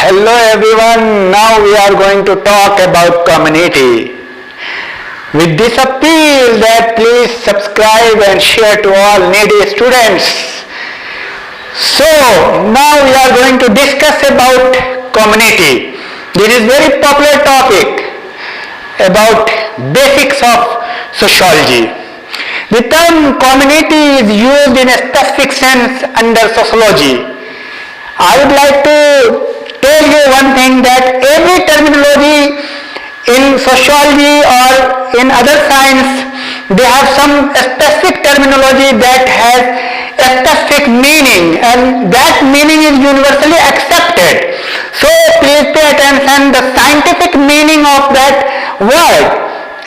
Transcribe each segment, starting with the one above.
Hello everyone, now we are going to talk about community. With this appeal that please subscribe and share to all needy students. So now we are going to discuss about community. This is very popular topic about basics of sociology. The term community is used in a specific sense under sociology. I would like to tell you one thing that every terminology in sociology or in other science, they have some specific terminology that has a specific meaning, and that meaning is universally accepted. So please pay attention the scientific meaning of that word.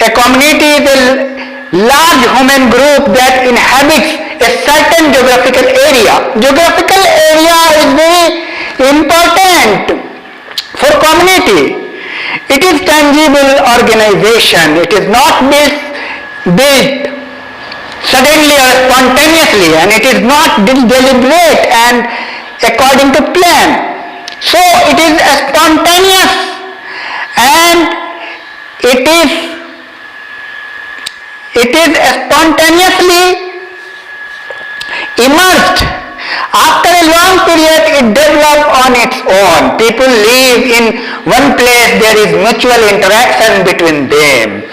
A community is a large human group that inhabits a certain geographical area. Geographical area is very important for community. It is tangible organization. It is not built suddenly or spontaneously, and it is not deliberate and according to plan. So it is spontaneous, and it is spontaneously emerged. After a long period, it developed on its own. People live in one place, there is mutual interaction between them.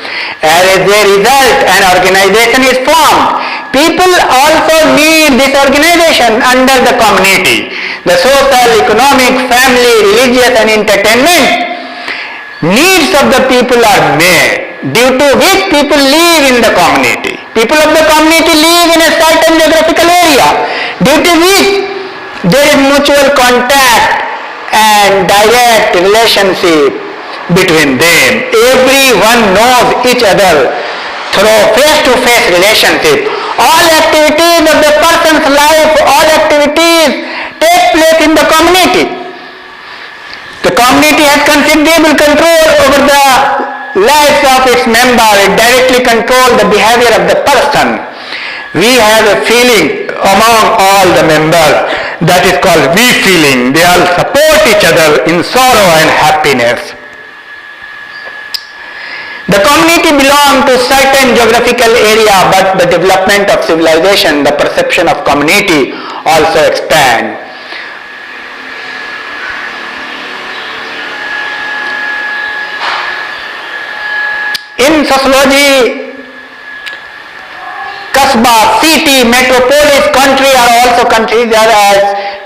As a result, an organization is formed. People also need this organization under the community. The social, economic, family, religious and entertainment needs of the people are met, due to which people live in the community. People of the community live in a certain geographical area, due to which there is mutual contact and direct relationship between them. Everyone knows each other through face-to-face relationship. All activities of the person's life, all activities take place in the community. The community has considerable control over the lives of its members. It directly controls the behavior of the person. We have a feeling among all the members that is called we feeling. They all support each other in sorrow and happiness. The community belongs to certain geographical area, but the development of civilization, the perception of community also expand. In sociology, Kasbah, city, metropolis, country are also considered as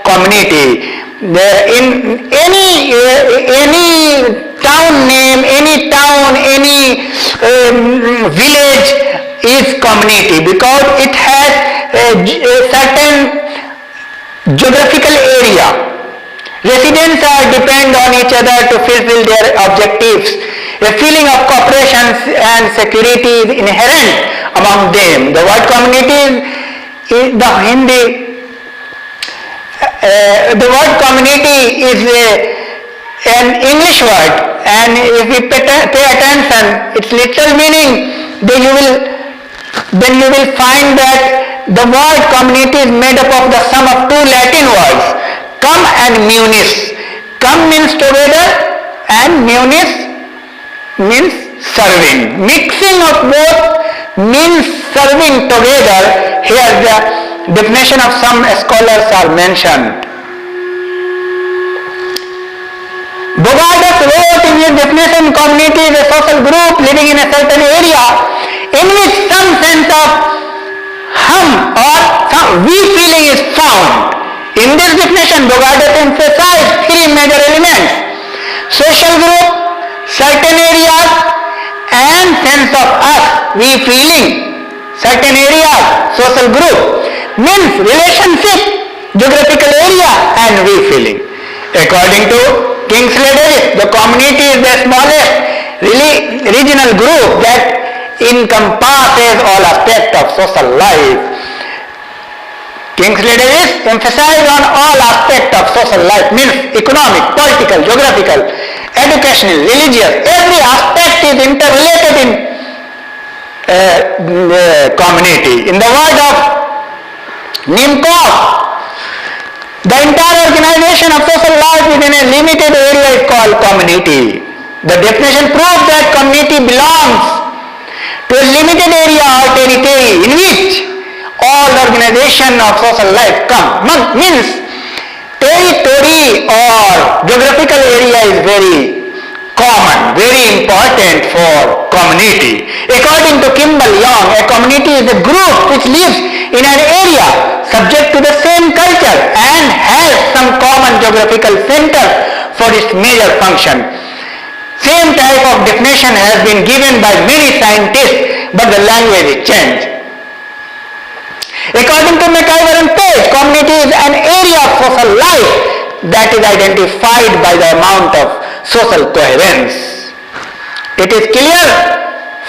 community. In any town name, any town, any village is community because it has a certain geographical area. Residents are depend on each other to fulfill their objectives. A feeling of cooperation and security is inherent among them. The word community is the Hindi. The word community is an English word, and if we pay attention, its literal meaning, then you will find that the word community is made up of the sum of two Latin words, cum and munis. Cum means together, and munis means serving. Mixing of both means serving together. Here the definition of some scholars are mentioned. Bogardas wrote in his definition, community is a social group living in a certain area in which some sense of hum or some we feeling is found. In this definition, Bogardas emphasized three major elements: social group, certain areas, and sense of us, we feeling. Certain areas, social group, means relationship, geographical area, and we feeling. According to Kingsley Davis, the community is the smallest regional group that encompasses all aspects of social life. Kingsley Davis emphasized on all aspects of social life, means economic, political, geographical, educational, religious. Every aspect is interrelated in community. In the word of Nimkov, the entire organization of social life is in a limited area community. The definition proves that community belongs to a limited area or territory in which all organization of social life come. Means territory or geographical area is very common, very important for community. According to Kimball Young, a community is a group which lives in an area subject to the same culture and has some common geographical center for its major function. Same type of definition has been given by many scientists, but the language is changed. According to McIver and Page, community is an area of social life that is identified by the amount of social coherence. It is clear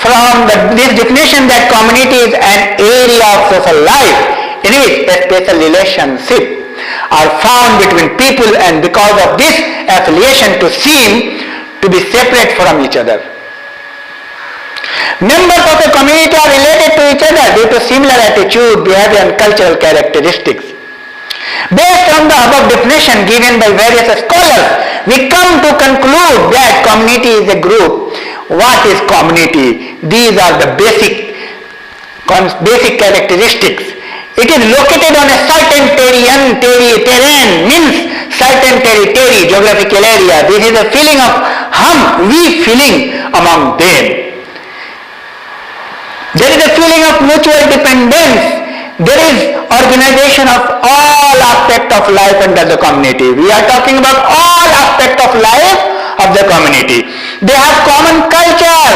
from this definition that community is an area of social life in which a special relationship are found between people, and because of this affiliation to seem to be separate from each other. Members of a community are related to each other due to similar attitude, behavior and cultural characteristics. Based on the above definition given by various scholars, we come to conclude that community is a group. What is community? These are the basic characteristics. It is located on a certain terrain, means certain territory, geographical area. This is a feeling of we feeling among them. There is a feeling of mutual dependence. There is organization of all aspects of life under the community. We are talking about all aspects of life of the community. They have common culture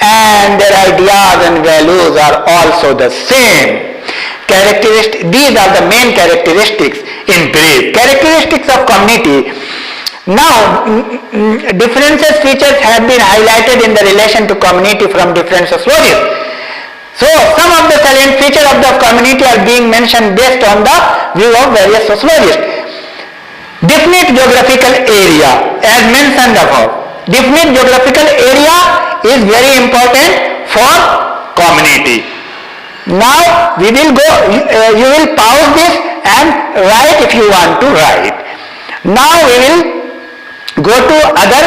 and their ideas and values are also the same. These are the main characteristics in brief. Characteristics of community. Now, differences features have been highlighted in the relation to community from different sociologies. So, some of the salient features of the community are being mentioned based on the view of various sociologists. Definite geographical area, as mentioned above. Definite geographical area is very important for community. Now, we will go, you will pause this and write if you want to write. Now, we will go to other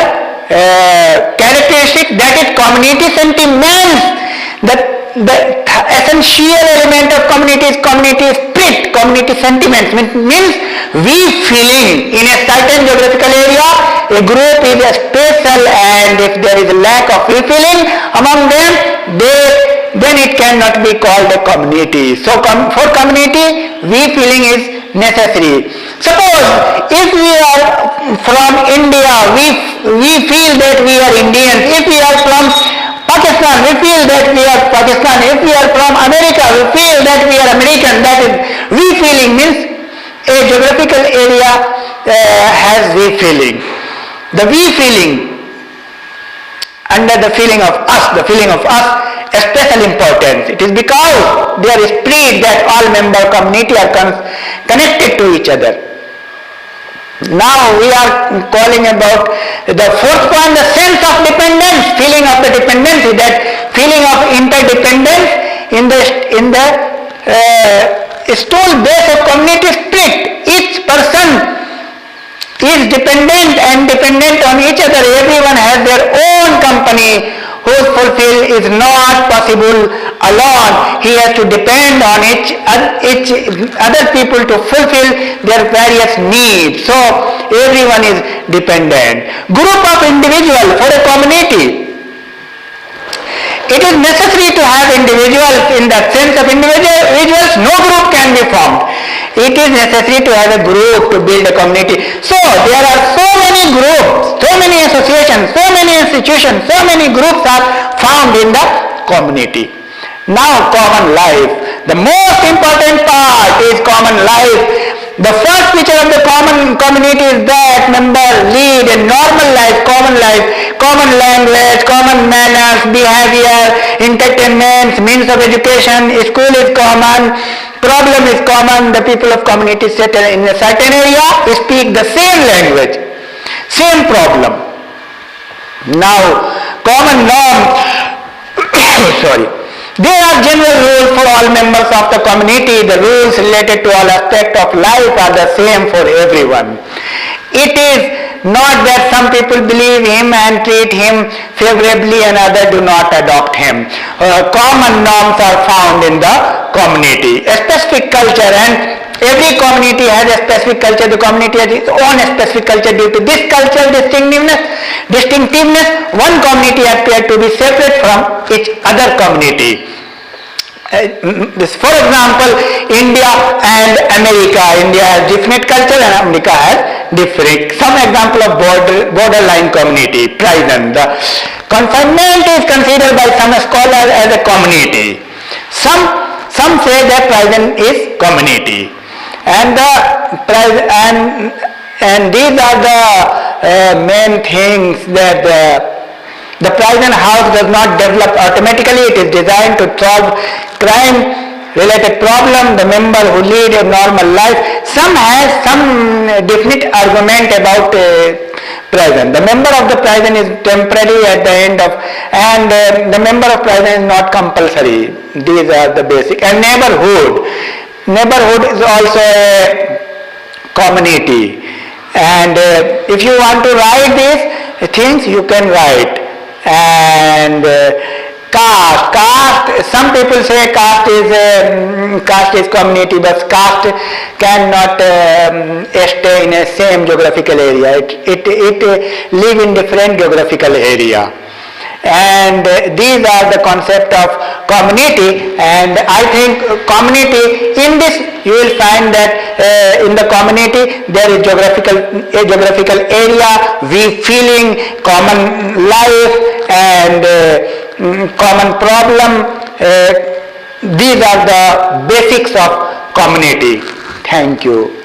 characteristics, that is community sentiments. The essential element of community is community spirit, community sentiments, means we feeling in a certain geographical area, a group is special, and if there is a lack of we feeling among them, then it cannot be called a community. So for community, we feeling is necessary. Suppose if we are from India, we feel that we are Indians. If we are from Pakistan, we feel that we are Pakistan. If we are from America, we feel that we are American. That is, we feeling means a geographical area has we feeling. The we feeling under the feeling of us, special importance. It is because there is spirit that all member community are connected to each other. Now we are calling about the fourth point, the sense of dependence, feeling of the dependency, that feeling of interdependence in the stone base of community spirit. Each person is dependent and dependent on each other. Everyone has their own company whose fulfill is not possible alone. He has to depend on each other people to fulfill their various needs. So everyone is dependent. Group of individuals for a community. It is necessary to have individuals. In that sense of individuals, no group can be formed. It is necessary to have a group to build a community. So there are so many groups, so many associations, so many institutions, so many groups are found in the community. Now common life. The most important part is common life. The first feature of the common community is that members lead a normal life, common language, common manners, behavior, entertainment, means of education, school is common, problem is common. The people of community settle in a certain area speak the same language, same problem. Now, common norms, There are general rules for all members of the community. The rules related to all aspects of life are the same for everyone. It is not that some people believe him and treat him favorably and others do not adopt him. Common norms are found in the community. A specific culture, and every community has a specific culture. The community has its own specific culture. Due to this cultural distinctiveness, one community appears to be separate from each other community. For example, India and America. India has different culture and America has different. Some example of borderline community, prison. The confinement is considered by some scholars as a community. Some say that prison is community. And these are the main things that the prison house does not develop automatically. It is designed to solve crime-related problem. The member who lead a normal life. Some has some definite argument about prison. The member of the prison is temporary at the end of, and the member of prison is not compulsory. These are the basic. And neighborhood. Neighborhood is also a community. And if you want to write these things, you can write. And caste, some people say caste is community, but caste cannot stay in a same geographical area. It live in different geographical area. And these are the concept of community, and I think community, in this you will find that in the community there is geographical area, we feeling, common life and common problem. These are the basics of community. Thank you.